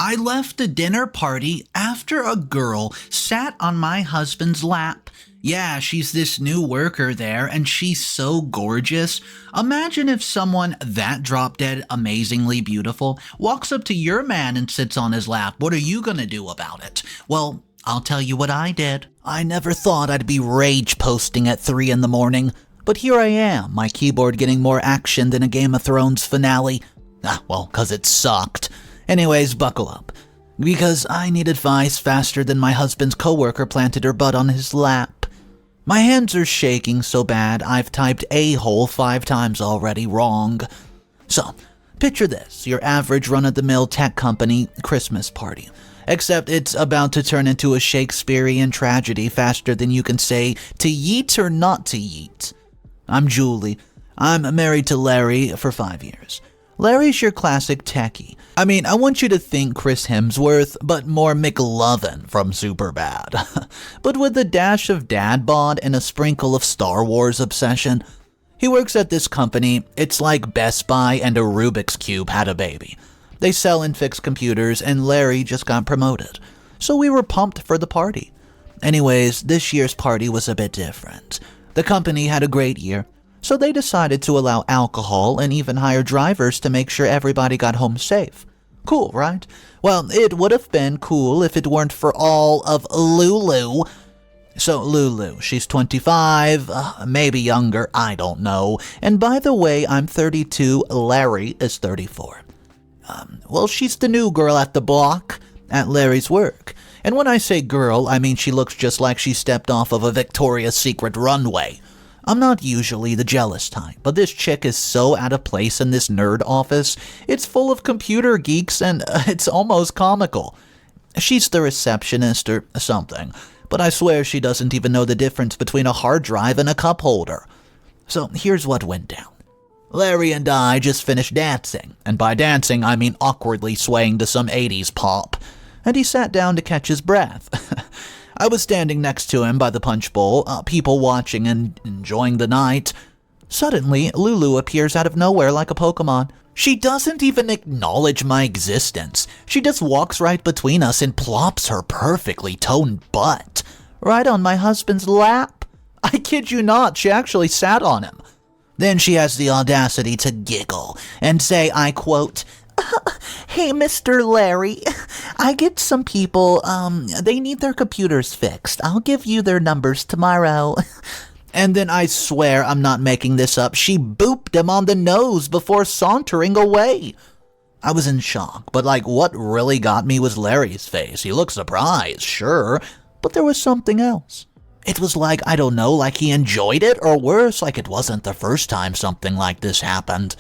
I left a dinner party after a girl sat on my husband's lap. Yeah, she's this new worker there, and she's so gorgeous. Imagine if someone that drop-dead amazingly beautiful walks up to your man and sits on his lap. What are you gonna do about it? Well, I'll tell you what I did. I never thought I'd be rage posting at 3 in the morning. But here I am, my keyboard getting more action than a Game of Thrones finale. Well, 'cause it sucked. Anyways, buckle up. Because I need advice faster than my husband's coworker planted her butt on his lap. My hands are shaking so bad I've typed a-hole 5 times already wrong. So, picture this, your average run-of-the-mill tech company Christmas party. Except it's about to turn into a Shakespearean tragedy faster than you can say to yeet or not to yeet. I'm Julie. I'm married to Larry for 5 years. Larry's your classic techie. I mean, I want you to think Chris Hemsworth, but more McLovin from Superbad. But with a dash of dad bod and a sprinkle of Star Wars obsession. He works at this company. It's like Best Buy and a Rubik's Cube had a baby. They sell and fix computers, and Larry just got promoted. So we were pumped for the party. Anyways, this year's party was a bit different. The company had a great year. So they decided to allow alcohol and even hire drivers to make sure everybody got home safe. Cool, right? Well, it would have been cool if it weren't for all of Lulu. So Lulu, she's 25, maybe younger, I don't know. And by the way, I'm 32, Larry is 34. Well, she's the new girl at the block, at Larry's work. And when I say girl, I mean she looks just like she stepped off of a Victoria's Secret runway. I'm not usually the jealous type, but this chick is so out of place in this nerd office. It's full of computer geeks and it's almost comical. She's the receptionist or something, but I swear she doesn't even know the difference between a hard drive and a cup holder. So here's what went down. Larry and I just finished dancing, and by dancing I mean awkwardly swaying to some 80s pop, and he sat down to catch his breath. I was standing next to him by the punch bowl, people watching and enjoying the night. Suddenly, Lulu appears out of nowhere like a Pokemon. She doesn't even acknowledge my existence. She just walks right between us and plops her perfectly toned butt right on my husband's lap. I kid you not, she actually sat on him. Then she has the audacity to giggle and say, I quote, "Hey, Mr. Larry, I get some people, they need their computers fixed. I'll give you their numbers tomorrow." And then I swear I'm not making this up. She booped him on the nose before sauntering away. I was in shock, but what really got me was Larry's face. He looked surprised, sure, but there was something else. It was I don't know, like he enjoyed it, or worse, like it wasn't the first time something like this happened.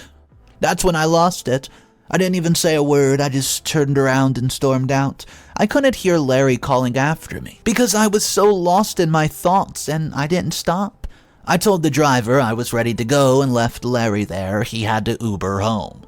That's when I lost it. I didn't even say a word, I just turned around and stormed out. I couldn't hear Larry calling after me, because I was so lost in my thoughts, and I didn't stop. I told the driver I was ready to go and left Larry there. He had to Uber home.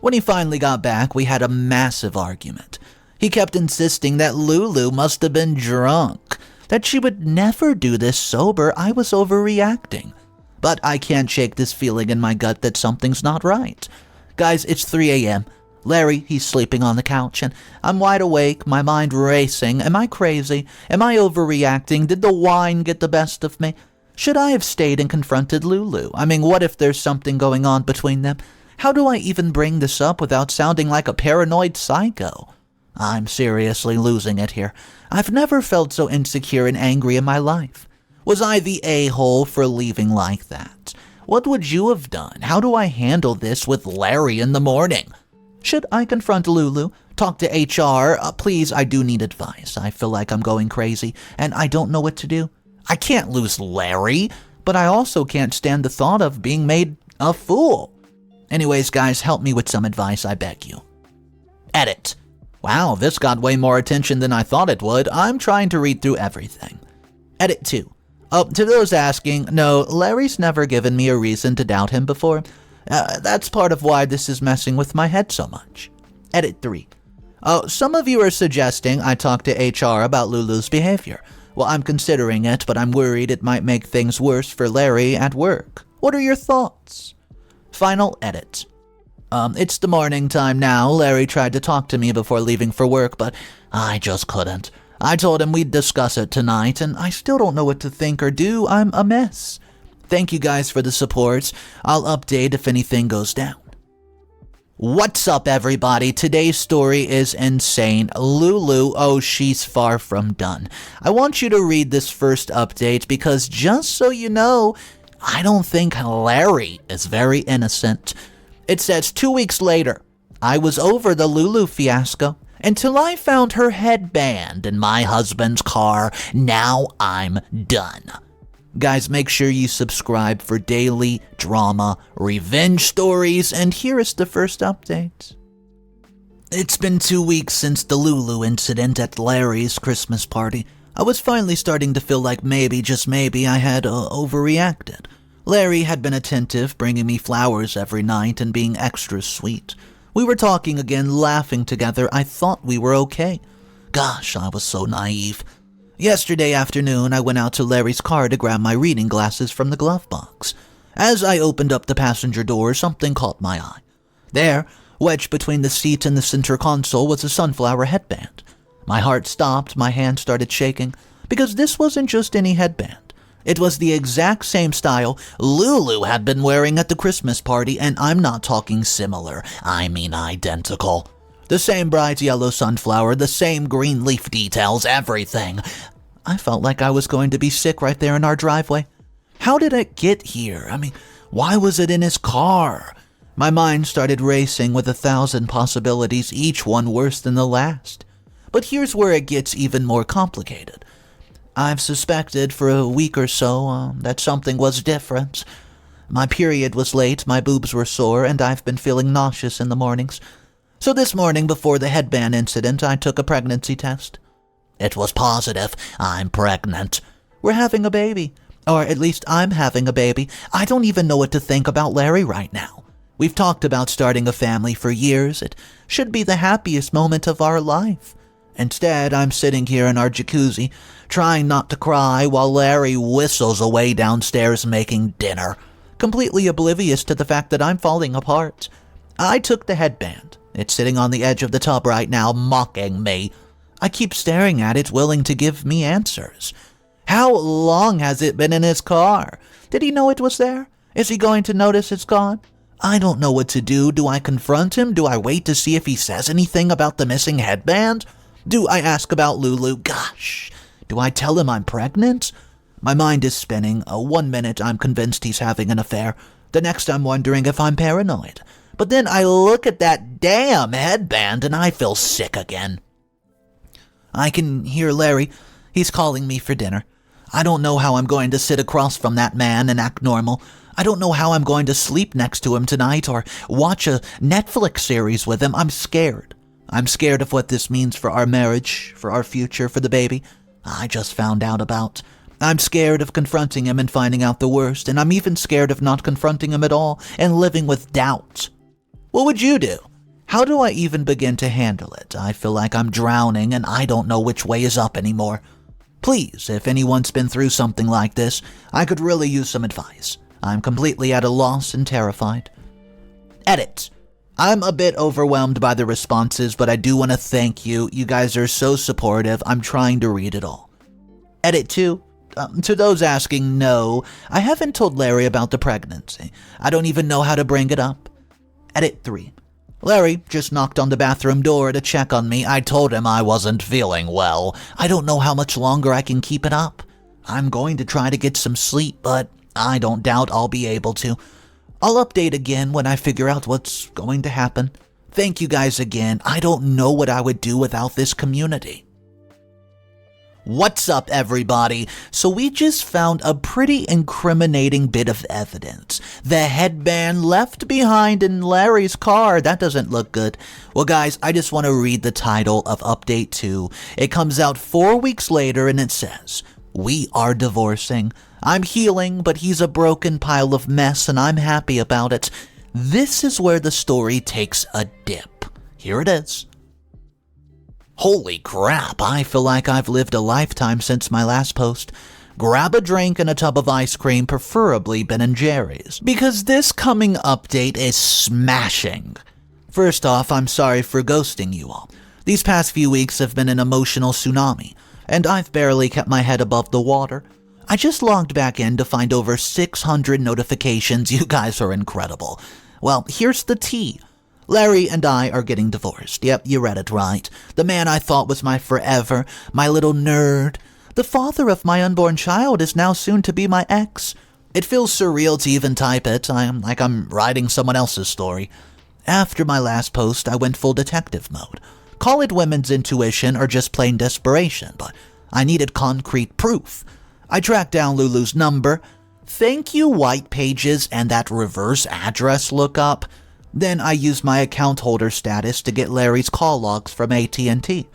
When he finally got back, we had a massive argument. He kept insisting that Lulu must have been drunk, that she would never do this sober. I was overreacting. But I can't shake this feeling in my gut that something's not right. Guys, it's 3 a.m. Larry, he's sleeping on the couch, and I'm wide awake, my mind racing. Am I crazy? Am I overreacting? Did the wine get the best of me? Should I have stayed and confronted Lulu? I mean, what if there's something going on between them? How do I even bring this up without sounding like a paranoid psycho? I'm seriously losing it here. I've never felt so insecure and angry in my life. Was I the a-hole for leaving like that? What would you have done? How do I handle this with Larry in the morning? Should I confront Lulu? Talk to HR? Please, I do need advice. I feel like I'm going crazy, and I don't know what to do. I can't lose Larry, but I also can't stand the thought of being made a fool. Anyways, guys, help me with some advice, I beg you. Edit. Wow, this got way more attention than I thought it would. I'm trying to read through everything. Edit 2. To those asking, no, Larry's never given me a reason to doubt him before. That's part of why this is messing with my head so much. Edit 3. Some of you are suggesting I talk to HR about Lulu's behavior. Well, I'm considering it, but I'm worried it might make things worse for Larry at work. What are your thoughts? Final edit. It's the morning time now. Larry tried to talk to me before leaving for work, but I just couldn't. I told him we'd discuss it tonight, and I still don't know what to think or do. I'm a mess. Thank you guys for the support. I'll update if anything goes down. What's up, everybody? Today's story is insane. Lulu, oh, she's far from done. I want you to read this first update because just so you know, I don't think Larry is very innocent. It says 2 weeks later, I was over the Lulu fiasco until I found her headband in my husband's car. Now I'm done. Guys, make sure you subscribe for daily drama, revenge stories, and here is the first update. It's been 2 weeks since the Lulu incident at Larry's Christmas party. I was finally starting to feel like maybe, just maybe, I had overreacted. Larry had been attentive, bringing me flowers every night and being extra sweet. We were talking again, laughing together. I thought we were okay. Gosh, I was so naive. Yesterday afternoon, I went out to Larry's car to grab my reading glasses from the glove box. As I opened up the passenger door, something caught my eye. There, wedged between the seat and the center console, was a sunflower headband. My heart stopped, my hand started shaking, because this wasn't just any headband. It was the exact same style Lulu had been wearing at the Christmas party, and I'm not talking similar, I mean identical. The same bright yellow sunflower, the same green leaf details, everything. I felt like I was going to be sick right there in our driveway. How did it get here? I mean, why was it in his car? My mind started racing with 1,000 possibilities, each one worse than the last. But here's where it gets even more complicated. I've suspected for a week or so that something was different. My period was late, my boobs were sore, and I've been feeling nauseous in the mornings. So this morning, before the headband incident, I took a pregnancy test. It was positive. I'm pregnant. We're having a baby. Or at least I'm having a baby. I don't even know what to think about Larry right now. We've talked about starting a family for years. It should be the happiest moment of our life. Instead, I'm sitting here in our jacuzzi, trying not to cry while Larry whistles away downstairs making dinner, completely oblivious to the fact that I'm falling apart. I took the headband. It's sitting on the edge of the tub right now, mocking me. I keep staring at it, willing to give me answers. How long has it been in his car? Did he know it was there? Is he going to notice it's gone? I don't know what to do. Do I confront him? Do I wait to see if he says anything about the missing headband? Do I ask about Lulu? Gosh, do I tell him I'm pregnant? My mind is spinning. 1 minute I'm convinced he's having an affair. The next I'm wondering if I'm paranoid. But then I look at that damn headband and I feel sick again. I can hear Larry. He's calling me for dinner. I don't know how I'm going to sit across from that man and act normal. I don't know how I'm going to sleep next to him tonight or watch a Netflix series with him. I'm scared. I'm scared of what this means for our marriage, for our future, for the baby I just found out about. I'm scared of confronting him and finding out the worst, and I'm even scared of not confronting him at all and living with doubt. What would you do? How do I even begin to handle it? I feel like I'm drowning and I don't know which way is up anymore. Please, if anyone's been through something like this, I could really use some advice. I'm completely at a loss and terrified. Edit. I'm a bit overwhelmed by the responses, but I do want to thank you. You guys are so supportive. I'm trying to read it all. Edit 2. To those asking, no, I haven't told Larry about the pregnancy. I don't even know how to bring it up. Edit 3. Larry just knocked on the bathroom door to check on me. I told him I wasn't feeling well. I don't know how much longer I can keep it up. I'm going to try to get some sleep, but I don't doubt I'll be able to. I'll update again when I figure out what's going to happen. Thank you guys again. I don't know what I would do without this community. What's up, everybody? So we just found a pretty incriminating bit of evidence. The headband left behind in Larry's car. That doesn't look good. Well, guys, I just want to read the title of Update 2. It comes out 4 weeks later, and it says, "We are divorcing. I'm healing, but he's a broken pile of mess, and I'm happy about it." This is where the story takes a dip. Here it is. Holy crap, I feel like I've lived a lifetime since my last post. grab a drink and a tub of ice cream, preferably Ben & Jerry's, because this coming update is smashing. First off, I'm sorry for ghosting you all. These past few weeks have been an emotional tsunami, and I've barely kept my head above the water. I just logged back in to find over 600 notifications. You guys are incredible. Well, here's the tea. Larry and I are getting divorced. Yep, you read it right. The man I thought was my forever, my little nerd, the father of my unborn child is now soon to be my ex. It feels surreal to even type it. I'm writing someone else's story. After my last post, I went full detective mode. Call it women's intuition or just plain desperation, but I needed concrete proof. I tracked down Lulu's number. Thank you, white pages and that reverse address lookup. Then I used my account holder status to get Larry's call logs from AT&T.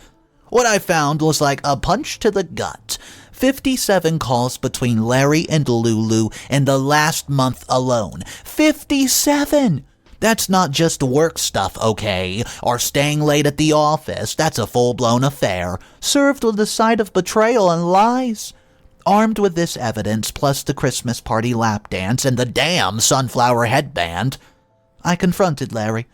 What I found was like a punch to the gut. 57 calls between Larry and Lulu in the last month alone. 57! That's not just work stuff, okay? Or staying late at the office. That's a full-blown affair, served with a side of betrayal and lies. Armed with this evidence, plus the Christmas party lap dance and the damn sunflower headband, I confronted Larry.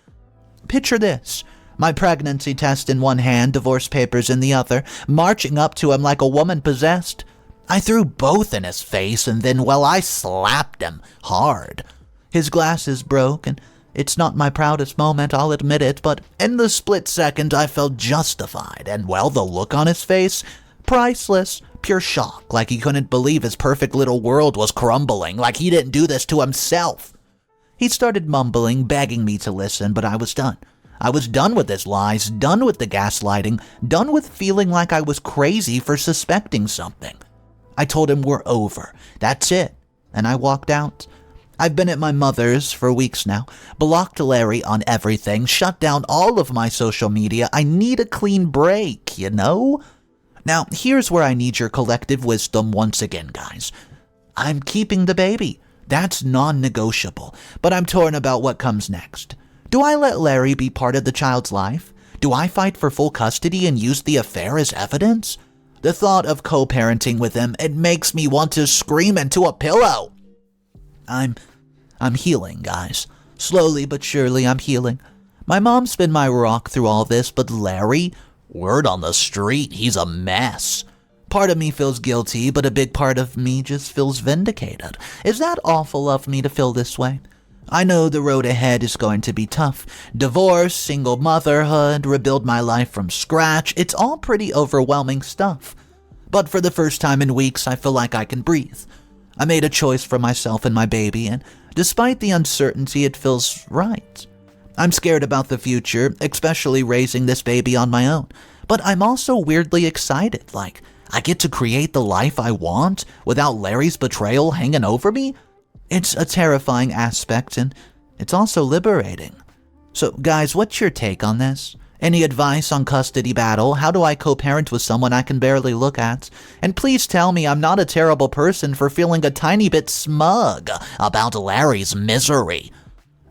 Picture this. My pregnancy test in one hand, divorce papers in the other, marching up to him like a woman possessed. I threw both in his face and then, well, I slapped him hard. His glasses broke, and it's not my proudest moment, I'll admit it, but in the split second I felt justified, and well, the look on his face, priceless, pure shock, like he couldn't believe his perfect little world was crumbling, like he didn't do this to himself. He started mumbling, begging me to listen, but I was done. I was done with his lies, done with the gaslighting, done with feeling like I was crazy for suspecting something. I told him we're over. That's it. And I walked out. I've been at my mother's for weeks now, blocked Larry on everything, shut down all of my social media. I need a clean break, you know? Now, here's where I need your collective wisdom once again, guys. I'm keeping the baby. That's non-negotiable, but I'm torn about what comes next. Do I let Larry be part of the child's life? Do I fight for full custody and use the affair as evidence? The thought of co-parenting with him, it makes me want to scream into a pillow. I'm healing, guys. Slowly but surely, I'm healing. My mom's been my rock through all this, but Larry, word on the street, he's a mess. Part of me feels guilty, but a big part of me just feels vindicated. Is that awful of me to feel this way? I know the road ahead is going to be tough. Divorce, single motherhood, rebuild my life from scratch. It's all pretty overwhelming stuff. But for the first time in weeks, I feel like I can breathe. I made a choice for myself and my baby, and despite the uncertainty, it feels right. I'm scared about the future, especially raising this baby on my own. But I'm also weirdly excited, like I get to create the life I want without Larry's betrayal hanging over me. It's a terrifying aspect, and it's also liberating. So, guys, what's your take on this? Any advice on custody battle? How do I co-parent with someone I can barely look at? And please tell me I'm not a terrible person for feeling a tiny bit smug about Larry's misery.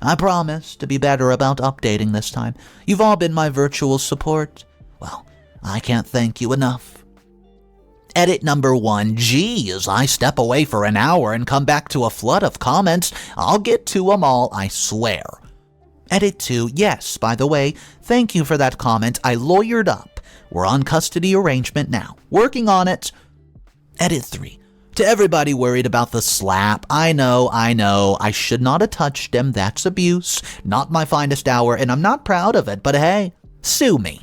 I promise to be better about updating this time. You've all been my virtual support. Well, I can't thank you enough. Edit number 1. Geez, I step away for an hour and come back to a flood of comments. I'll get to them all, I swear. Edit 2. Yes, by the way, thank you for that comment. I lawyered up. We're on custody arrangement now. Working on it. Edit 3. To everybody worried about the slap, I know, I should not have touched him. That's abuse. Not my finest hour, and I'm not proud of it, but hey, sue me.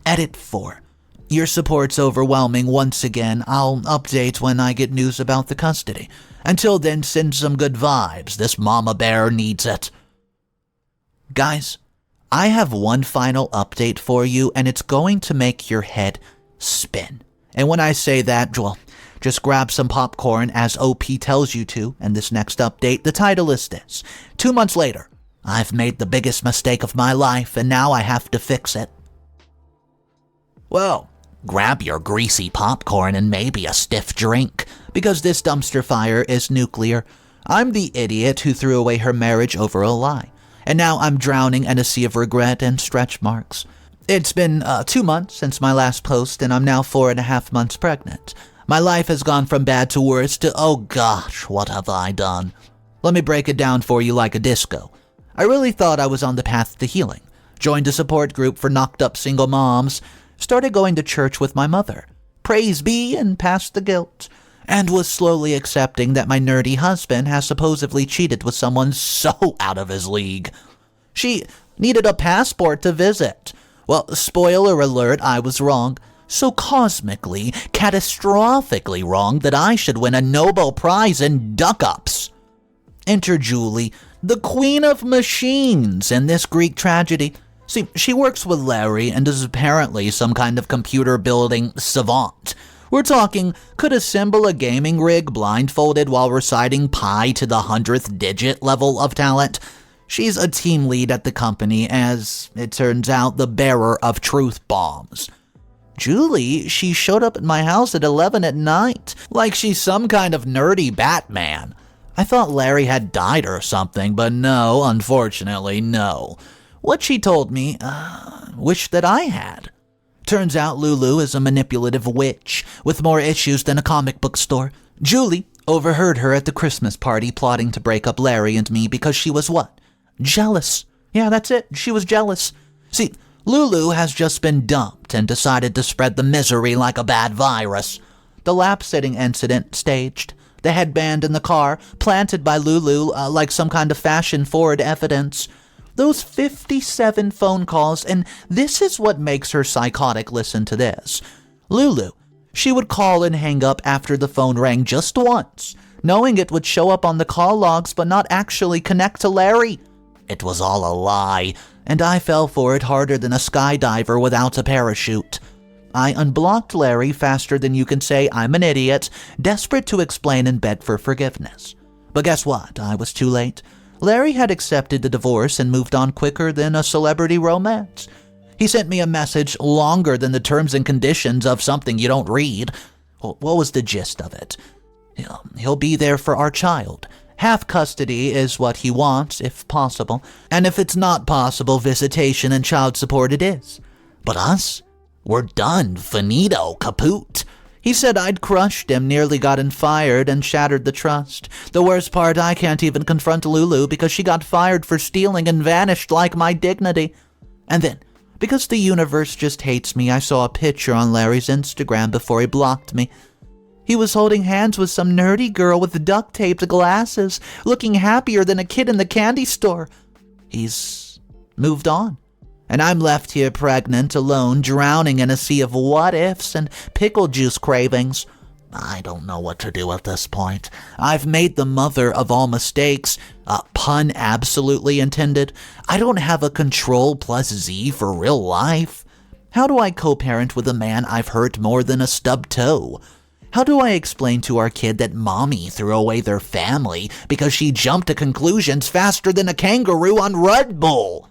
Edit 4. Your support's overwhelming once again. I'll update when I get news about the custody. Until then, send some good vibes. This mama bear needs it. Guys, I have one final update for you, and it's going to make your head spin. And when I say that, well, just grab some popcorn as OP tells you to. And this next update, the title is this. 2 months later, I've made the biggest mistake of my life, and now I have to fix it. Well, grab your greasy popcorn and maybe a stiff drink, because this dumpster fire is nuclear. I'm the idiot who threw away her marriage over a lie, and now I'm drowning in a sea of regret and stretch marks. It's been 2 months since my last post, and I'm now 4.5 months pregnant. My life has gone from bad to worse to, oh gosh, what have I done? Let me break it down for you like a disco. I really thought I was on the path to healing. Joined a support group for knocked up single moms. Started going to church with my mother. Praise be and past the guilt. And was slowly accepting that my nerdy husband has supposedly cheated with someone so out of his league. She needed a passport to visit. Well, spoiler alert, I was wrong. So cosmically, catastrophically wrong that I should win a Nobel Prize in duck-ups. Enter Julie, the queen of machines in this Greek tragedy. See, she works with Larry and is apparently some kind of computer-building savant. We're talking, could assemble a gaming rig blindfolded while reciting pi to the 100th digit level of talent. She's a team lead at the company, as it turns out, the bearer of truth bombs. Julie, she showed up at my house at 11 at night, like she's some kind of nerdy Batman. I thought Larry had died or something, but no, unfortunately, no. What she told me, wish that I had. Turns out Lulu is a manipulative witch with more issues than a comic book store. Julie overheard her at the Christmas party plotting to break up Larry and me because she was what? Jealous. Yeah, that's it. She was jealous. See, Lulu has just been dumped and decided to spread the misery like a bad virus. The lap-sitting incident staged. The headband in the car, planted by Lulu like some kind of fashion-forward evidence. Those 57 phone calls, and this is what makes her psychotic. Listen to this. Lulu, she would call and hang up after the phone rang just once, knowing it would show up on the call logs but not actually connect to Larry. It was all a lie, and I fell for it harder than a skydiver without a parachute. I unblocked Larry faster than you can say I'm an idiot, desperate to explain and beg for forgiveness. But guess what? I was too late. Larry had accepted the divorce and moved on quicker than a celebrity romance. He sent me a message longer than the terms and conditions of something you don't read. What was the gist of it? He'll be there for our child. Half custody is what he wants, if possible. And if it's not possible, visitation and child support it is. But us? We're done. Finito. Kaput. He said I'd crushed him, nearly gotten fired, and shattered the trust. The worst part, I can't even confront Lulu because she got fired for stealing and vanished like my dignity. And then, because the universe just hates me, I saw a picture on Larry's Instagram before he blocked me. He was holding hands with some nerdy girl with duct-taped glasses, looking happier than a kid in the candy store. He's moved on. And I'm left here pregnant, alone, drowning in a sea of what-ifs and pickle juice cravings. I don't know what to do at this point. I've made the mother of all mistakes. Pun absolutely intended. I don't have a Control plus Z for real life. How do I co-parent with a man I've hurt more than a stubbed toe? How do I explain to our kid that mommy threw away their family because she jumped to conclusions faster than a kangaroo on Red Bull?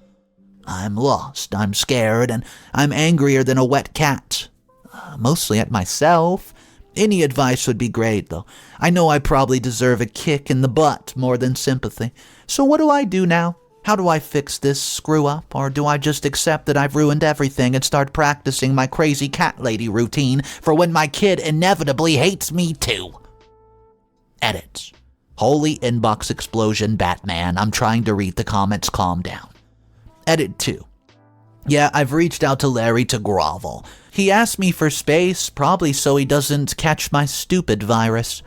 I'm lost, I'm scared, and I'm angrier than a wet cat. Mostly at myself. Any advice would be great, though. I know I probably deserve a kick in the butt more than sympathy. So what do I do now? How do I fix this screw-up? Or do I just accept that I've ruined everything and start practicing my crazy cat lady routine for when my kid inevitably hates me too? Edit. Holy inbox explosion, Batman. I'm trying to read the comments. Calm down. Edit 2. Yeah, I've reached out to Larry to grovel. He asked me for space, probably so he doesn't catch my stupid virus.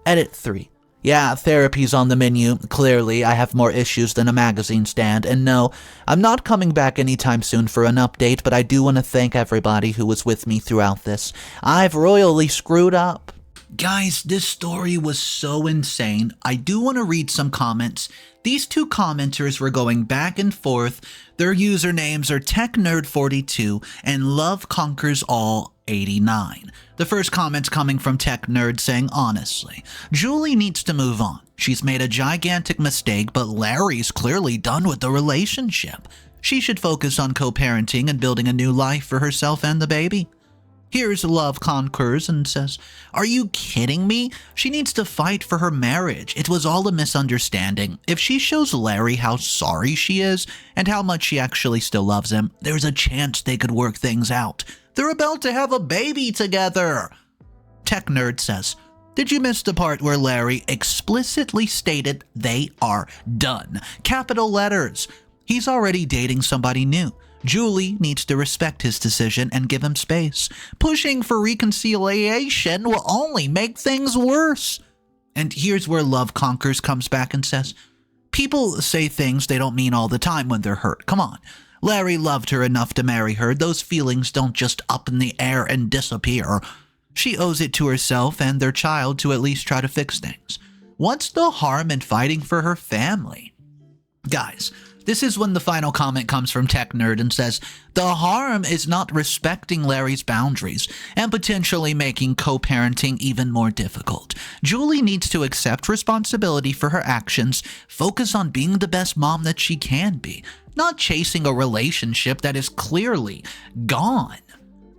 Edit 3. Yeah, therapy's on the menu. Clearly, I have more issues than a magazine stand. And no, I'm not coming back anytime soon for an update, but I do want to thank everybody who was with me throughout this. I've royally screwed up. Guys, this story was so insane. I do want to read some comments. These two commenters were going back and forth. Their usernames are TechNerd42 and LoveConquersAll89. The first comment's coming from TechNerd saying, honestly, Julie needs to move on. She's made a gigantic mistake, but Larry's clearly done with the relationship. She should focus on co-parenting and building a new life for herself and the baby. Here's Love Conquers and says, are you kidding me? She needs to fight for her marriage. It was all a misunderstanding. If she shows Larry how sorry she is and how much she actually still loves him, there's a chance they could work things out. They're about to have a baby together. Tech Nerd says, did you miss the part where Larry explicitly stated they are done? Capital letters. He's already dating somebody new. Julie needs to respect his decision and give him space. Pushing for reconciliation will only make things worse. And here's where Love Conquers comes back and says, people say things they don't mean all the time when they're hurt. Come on. Larry loved her enough to marry her. Those feelings don't just up in the air and disappear. She owes it to herself and their child to at least try to fix things. What's the harm in fighting for her family? Guys, this is when the final comment comes from Tech Nerd and says, the harm is not respecting Larry's boundaries and potentially making co-parenting even more difficult. Julie needs to accept responsibility for her actions, focus on being the best mom that she can be, not chasing a relationship that is clearly gone.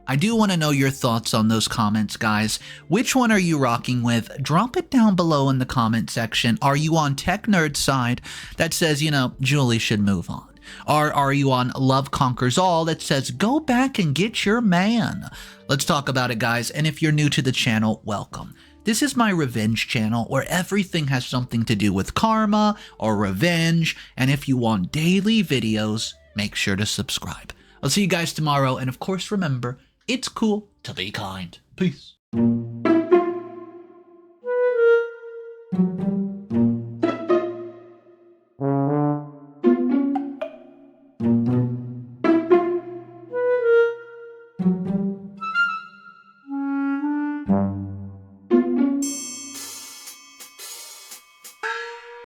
I do want to know your thoughts on those comments, guys. Which one are you rocking with? Drop it down below in the comment section. Are you on Tech Nerd's side that says, Julie should move on? Or are you on Love Conquers All that says, go back and get your man? Let's talk about it, guys. And if you're new to the channel, welcome. This is my revenge channel where everything has something to do with karma or revenge. And if you want daily videos, make sure to subscribe. I'll see you guys tomorrow. And of course, remember, it's cool to be kind. Peace.